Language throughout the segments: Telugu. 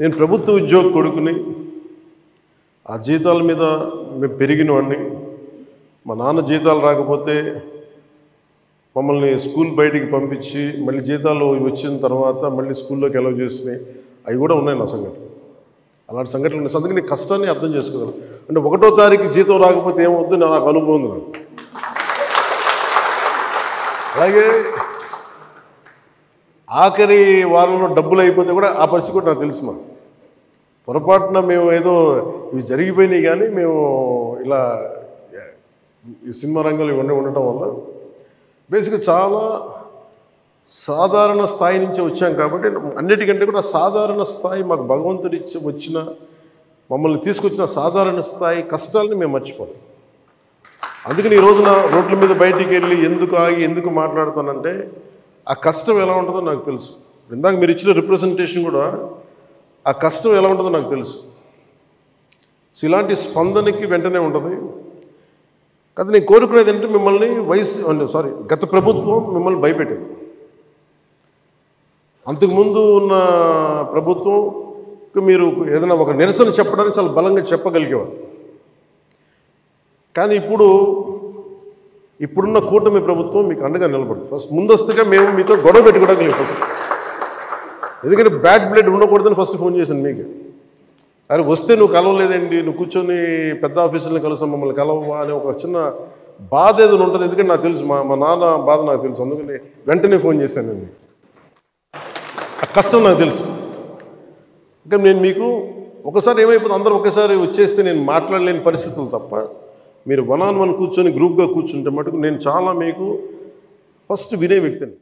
నేను ప్రభుత్వ ఉద్యోగ కొడుకుని, ఆ జీతాల మీద మేము పెరిగినవాడిని. మా నాన్న జీతాలు రాకపోతే మమ్మల్ని స్కూల్ బయటికి పంపించి మళ్ళీ జీతాలు వచ్చిన తర్వాత మళ్ళీ స్కూల్లోకి అలౌ చేసినాయి. అవి కూడా ఉన్నాయి నా సంఘటన. అలాంటి సంఘటనలు ఉన్నాయి. అందుకని కష్టాన్ని అర్థం చేసుకోగలను. అంటే 1వ తారీఖు జీతం రాకపోతే ఏమవుద్దు నాకు అనుభవం ఉంది. నాకు అలాగే ఆఖరి వారంలో డబ్బులు అయిపోతే కూడా ఆ పరిస్థితి కూడా నాకు తెలుసు. మాకు పొరపాటున మేము ఏదో ఇవి జరిగిపోయినాయి, కానీ మేము ఇలా ఈ సినిమా రంగంలో ఇవన్నీ ఉండటం వల్ల బేసిక్గా చాలా సాధారణ స్థాయి నుంచి వచ్చాం. కాబట్టి అన్నిటికంటే కూడా సాధారణ స్థాయి మాకు భగవంతుడి వచ్చిన మమ్మల్ని తీసుకొచ్చిన సాధారణ స్థాయి కష్టాలని మేము మర్చిపోం. అందుకని ఈ రోజున రోడ్ల మీద బయటికి వెళ్ళి ఎందుకు ఆగి ఎందుకు మాట్లాడతానంటే ఆ కష్టం ఎలా ఉంటుందో నాకు తెలుసు. ఇందాక మీరు ఇచ్చిన రిప్రజెంటేషన్ కూడా ఆ కష్టం ఎలా ఉంటుందో నాకు తెలుసు. సో ఇలాంటి స్పందనకి వెంటనే ఉంటుంది. కానీ నేను కోరుకునేది అంటే మిమ్మల్ని గత ప్రభుత్వం మిమ్మల్ని భయపెట్టింది. అంతకుముందు ఉన్న ప్రభుత్వంకి మీరు ఏదైనా ఒక నిరసన చెప్పడానికి చాలా బలంగా చెప్పగలిగేవారు. కానీ ఇప్పుడున్న కూటమి ప్రభుత్వం మీకు అండగా నిలబడుతుంది. ఫస్ట్ ముందస్తుగా మేము మీతో గొడవ పెట్టుకోవడానికి ఫస్ట్, ఎందుకంటే బ్యాడ్ బ్లడ్ ఉండకూడదని ఫస్ట్ ఫోన్ చేశాను మీకు. అరే వస్తే నువ్వు కలవలేదండి, నువ్వు కూర్చొని పెద్ద ఆఫీసులను కలుస్తాం, మమ్మల్ని కలవవా అని ఒక చిన్న బాధ ఏదైనా ఉంటుంది. ఎందుకంటే నాకు తెలుసు, మా నాన్న బాధ నాకు తెలుసు. అందుకని వెంటనే ఫోన్ చేశానండి. ఆ కష్టం నాకు తెలుసు. ఇంకా నేను మీకు ఒకసారి ఏమైపోతుంది, అందరూ ఒకేసారి వచ్చేస్తే నేను మాట్లాడలేని పరిస్థితులు తప్ప మీరు 1-on-1 కూర్చొని గ్రూప్గా కూర్చుంటే మటుకు నేను చాలా మీకు ఫస్ట్ వినే వ్యక్తిని.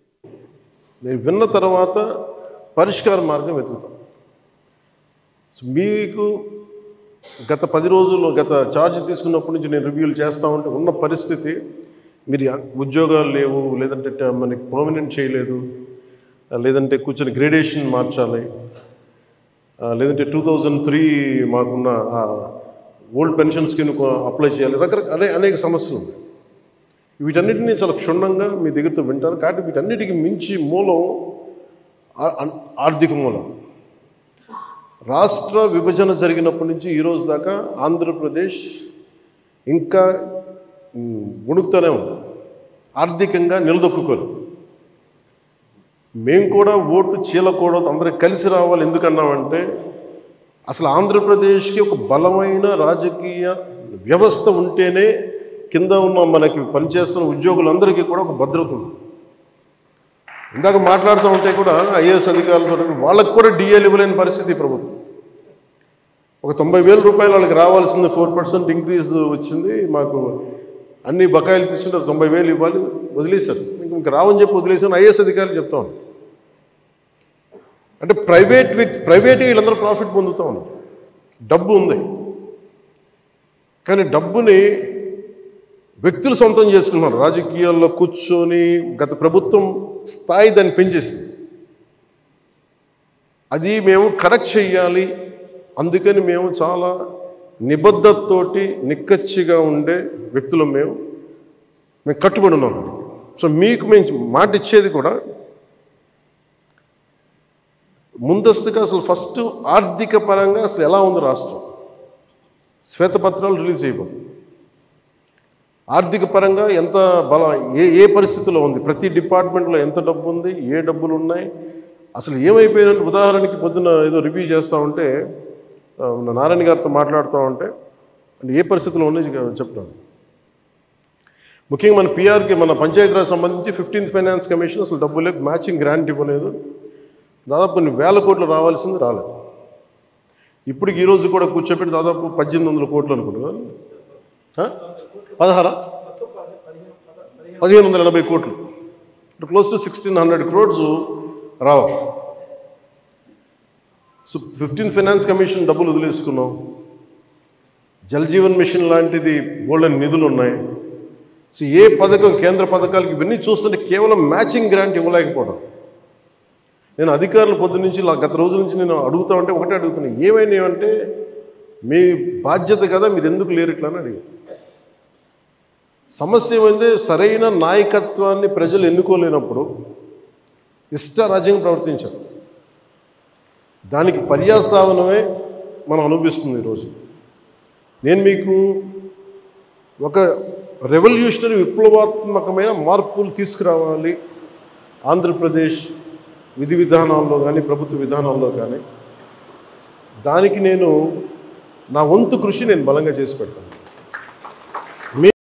నేను విన్న తర్వాత పరిష్కార మార్గం వెతుకుతాను. సో మీకు గత 10 రోజుల్లో గత ఛార్జ్ తీసుకున్నప్పటి నుంచి నేను రివ్యూలు చేస్తూ ఉంటే ఉన్న పరిస్థితి, మీరు ఉద్యోగాలు లేవు, లేదంటే మనకి పర్మనెంట్ చేయలేదు, లేదంటే కూర్చొని గ్రేడేషన్ మార్చాలి, లేదంటే 2003 మాకున్న ఓల్డ్ పెన్షన్ స్కీమ్ అప్లై చేయాలి, రకరకాల అనేక సమస్యలు ఉన్నాయి. వీటన్నిటినీ చాలా క్షుణ్ణంగా మీ దగ్గరతో వింటాను. కాబట్టి వీటన్నిటికీ మించి మూలం ఆర్థిక మూలం. రాష్ట్ర విభజన జరిగినప్పటి నుంచి ఈరోజు దాకా ఆంధ్రప్రదేశ్ ఇంకా ఉణుకుతూనే ఉంది, ఆర్థికంగా నిలదొక్కుకోలేదు. మేము కూడా ఓటు చీలకూడదు, అందరూ కలిసి రావాలి. ఎందుకన్నామంటే అసలు ఆంధ్రప్రదేశ్కి ఒక బలమైన రాజకీయ వ్యవస్థ ఉంటేనే కింద ఉన్న మనకి పనిచేస్తున్న ఉద్యోగులందరికీ కూడా ఒక భద్రత ఉంది. ఇందాక మాట్లాడుతూ ఉంటే కూడా ఐఏఎస్ అధికారులతో వాళ్ళకు కూడా డిఏలు ఇవ్వలేని పరిస్థితి ప్రభుత్వం. ఒక 90,000 రూపాయలు వాళ్ళకి రావాల్సింది 4% ఇంక్రీజ్ వచ్చింది. మాకు అన్ని బకాయిలు తీసుకుంటే 90,000 ఇవ్వాలి, వదిలేశారు. ఇంకా రావని చెప్పి వదిలేశాను. ఐఏఎస్ అధికారులు చెప్తా ఉన్నాను. అంటే ప్రైవేట్ వీళ్ళందరూ ప్రాఫిట్ పొందుతూ ఉన్నారు. డబ్బు ఉంది, కానీ డబ్బుని వ్యక్తులు సొంతం చేసుకున్నారు. రాజకీయాల్లో కూర్చొని గత ప్రభుత్వం స్థాయి దాన్ని పెంచేసింది. అది మేము కరెక్ట్ చేయాలి. అందుకని మేము చాలా నిబద్ధతతోటి నిక్కచ్చిగా ఉండే వ్యక్తులు మేము కట్టుబడి ఉన్నాం. సో మీకు మేము మాట ఇచ్చేది కూడా ముందస్తుగా అసలు ఫస్ట్ ఆర్థిక పరంగా అసలు ఎలా ఉంది రాష్ట్రం, శ్వేతపత్రాలు రిలీజ్ చేయబోతుంది. ఆర్థిక పరంగా ఎంత ఏ పరిస్థితిలో ఉంది, ప్రతి డిపార్ట్మెంట్లో ఎంత డబ్బు ఉంది, ఏ డబ్బులు ఉన్నాయి, అసలు ఏమైపోయినట్టు. ఉదాహరణకి పొద్దున్న ఏదో రివ్యూ చేస్తూ ఉంటే నారాయణ గారితో మాట్లాడుతూ ఉంటే అంటే ఏ పరిస్థితిలో ఉన్నాయి చెప్తాను. ముఖ్యంగా మన పిఆర్కి, మన పంచాయతీరాజ్ సంబంధించి 15th ఫైనాన్స్ కమిషన్ అసలు డబ్బు లేదు, మ్యాచింగ్ గ్రాంట్ ఇవ్వలేదు. దాదాపు కొన్ని వేల కోట్లు రావాల్సింది రాలేదు. ఇప్పటికి ఈరోజు కూడా కూర్చోబెట్టి దాదాపు 1800 కోట్లు అనుకుంటున్నాను. 1580 కోట్లు, క్లోజ్ టు 1600 crores రావాలి. సో 15th ఫైనాన్స్ కమిషన్ డబ్బులు వదిలేసుకున్నాం. జల్ జీవన్ మిషన్ లాంటిది గోల్డెన్ నిధులు ఉన్నాయి. సో ఏ పథకం, కేంద్ర పథకాలకి ఇవన్నీ చూస్తుంటే కేవలం మ్యాచింగ్ గ్రాంట్ ఇవ్వలేకపోవడం. నేను అధికారులు పొద్దు నుంచి గత రోజుల నుంచి నేను అడుగుతా ఉంటే ఒకటే అడుగుతున్నాను, ఏమైనాయంటే మీ బాధ్యత కదా, మీరు ఎందుకు లేరు ఇట్లా అని అడిగారు. సమస్య ఏమైంది, సరైన నాయకత్వాన్ని ప్రజలు ఎన్నుకోలేనప్పుడు ఇష్టారాజ్యంగా ప్రవర్తించారు. దానికి పర్యాసావనమే మనం అనుభవిస్తుంది ఈరోజు. నేను మీకు ఒక రెవల్యూషనరీ విప్లవాత్మకమైన మార్పులు తీసుకురావాలి ఆంధ్రప్రదేశ్ విధి విధానాల్లో కానీ ప్రభుత్వ విధానాల్లో కానీ, దానికి నేను నా వంతు కృషి నేను బలంగా చేసి పెడతాను.